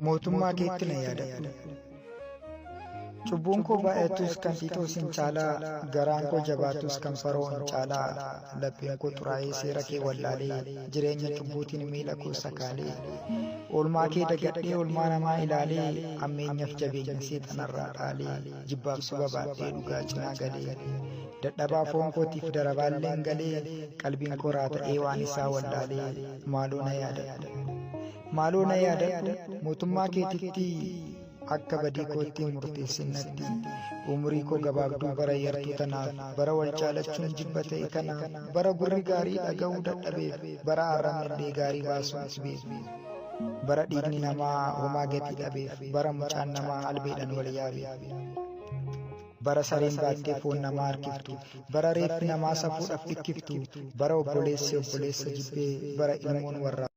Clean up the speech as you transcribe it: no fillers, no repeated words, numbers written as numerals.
mootummaa keetti na yaadadhu. Cubbuun koo baay'atus kan Xiitoosin caalaa, garaan koo jabaatus kan Fara'oon caalaa. Lapheen koo xuraa'ee seera kee wallaalee, jireenya cubbuutiin miila koo sakaalee. Oolmaa kee dagadhee oolmaa namaa ilaalee, ammeenyaaf jabeenya seexanarraa dhaalee. Jibbaaf suba baadhee dhugaa cinaa galee. Dadhabaa foon kootiif darabaalleen galee, qalbiin koo raata'ee waan isaa wallaalee. Maaloo na yaadadhu, maaloo na yaadadhu, mootummaa keetitti akka badii kootti murteessinnatti. Umurii koo gabaabduu bara yartuu tanaaf, bara wal jaalachuun jibba ta'e kanaaf, bara gurri gaarii dhaga'uu dadhabeef, bara arrabni gaarii baasuunis beeku, bara dhiigni namaa homaa gatii dhabeef, bara mucaan namaa albeedhaan wal yaabeef, bara sareen baattee foon namaa harkiftu, bara reeffi namaa safuudhaaf dhikkiftu, bara obboleessi obboleessa jibbee, bara ilmoon warraa